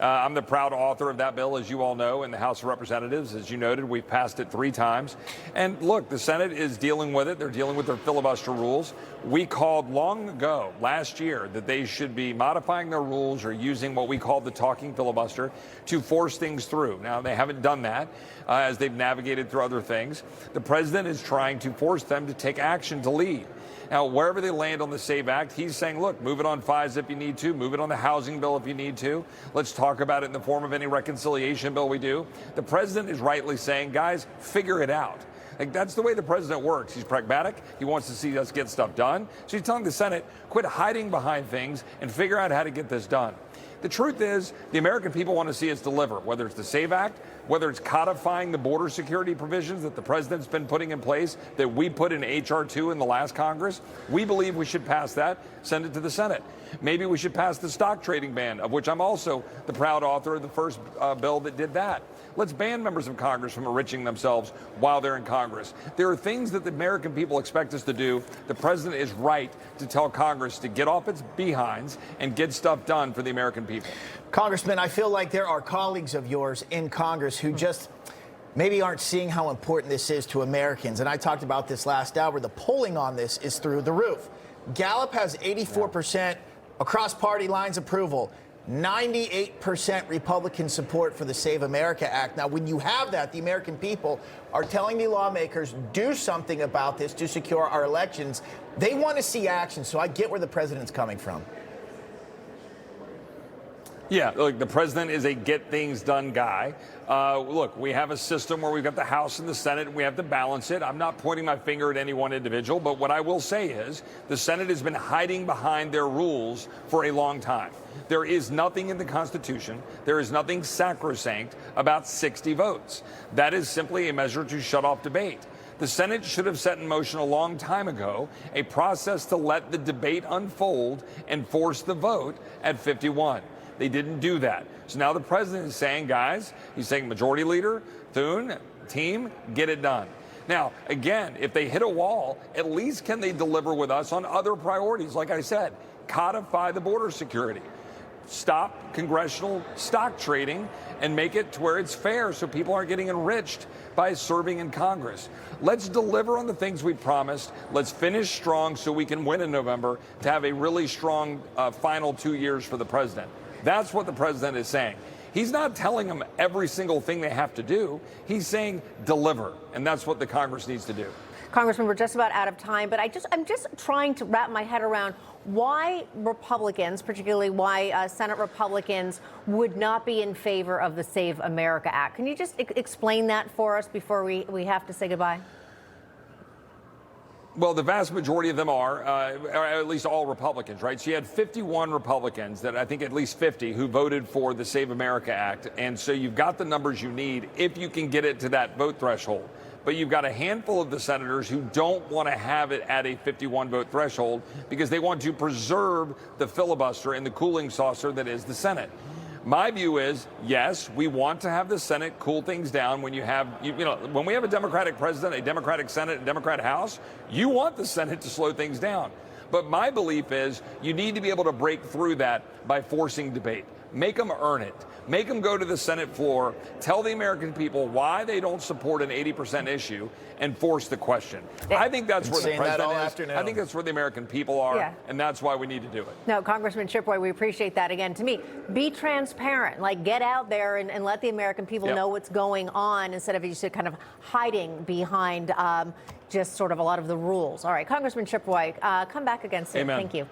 I'm the proud author of that bill, as you all know, in the House of Representatives. As you noted, we've passed it 3 times. And look, the Senate is dealing with it. They're dealing with their filibuster rules. We called long ago, last year, that they should be modifying their rules or using what we call the talking filibuster to force things through. Now, they haven't done that as they've navigated through other things. The president is trying to force them to take action to lead. Now, wherever they land on the SAVE Act, he's saying, look, move it on FISA if you need to, move it on the housing bill if you need to. Let's talk about it in the form of any reconciliation bill we do. The president is rightly saying, guys, figure it out. Like, that's the way the president works. He's pragmatic. He wants to see us get stuff done. So he's telling the Senate, quit hiding behind things and figure out how to get this done. The truth is, the American people want to see us deliver, whether it's the SAVE Act, whether it's codifying the border security provisions that the president's been putting in place that we put in H.R. 2 in the last Congress. We believe we should pass that, send it to the Senate. Maybe we should pass the stock trading ban, of which I'm also the proud author of the first bill that did that. Let's ban members of Congress from enriching themselves while they're in Congress. There are things that the American people expect us to do. The president is right to tell Congress to get off its behinds and get stuff done for the American people. Congressman, I feel like there are colleagues of yours in Congress who just maybe aren't seeing how important this is to Americans. And I talked about this last hour. The polling on this is through the roof. Gallup has 84% across party lines approval. 98% Republican support for the Save America Act. Now, when you have that, the American people are telling the lawmakers, do something about this to secure our elections. They want to see action, so I get where the president's coming from. Yeah, look, the president is a get things done guy. Look, we have a system where we've got the House and the Senate, and we have to balance it. I'm not pointing my finger at any one individual, but what I will say is the Senate has been hiding behind their rules for a long time. There is nothing in the Constitution, there is nothing sacrosanct about 60 votes. That is simply a measure to shut off debate. The Senate should have set in motion a long time ago a process to let the debate unfold and force the vote at 51. They didn't do that. So now the president is saying, guys, he's saying Majority Leader, Thune, team, get it done. Now, again, if they hit a wall, at least can they deliver with us on other priorities? Like I said, codify the border security. Stop congressional stock trading and make it to where it's fair so people aren't getting enriched by serving in Congress. Let's deliver on the things we promised. Let's finish strong so we can win in November to have a really strong final 2 years for the president. That's what the president is saying. He's not telling them every single thing they have to do. He's saying deliver, and that's what the Congress needs to do. Congressman, we're just about out of time, but I'm just trying to wrap my head around why Republicans, particularly why Senate Republicans, would not be in favor of the Save America Act. Can you just explain that for us before we have to say goodbye? Well, the vast majority of them are at least all Republicans, right? So you had 51 Republicans, that I think at least 50, who voted for the Save America Act. And so you've got the numbers you need if you can get it to that vote threshold. But you've got a handful of the senators who don't want to have it at a 51 vote threshold because they want to preserve the filibuster and the cooling saucer that is the Senate. My view is, yes, we want to have the Senate cool things down when you have, when we have a Democratic president, a Democratic Senate, a Democratic House, you want the Senate to slow things down. But my belief is you need to be able to break through that by forcing debate. Make them earn it. Make them go to the Senate floor, tell the American people why they don't support an 80% issue, and force the question. I think that's where the president is. I think that's where the American people are, and that's why we need to do it. No, Congressman Chipboy, we appreciate that. Again, to me, be transparent. Like, get out there and let the American people know what's going on instead of just kind of hiding behind just sort of a lot of the rules. All right, Congressman Chipboy, come back again soon. Amen. Thank you.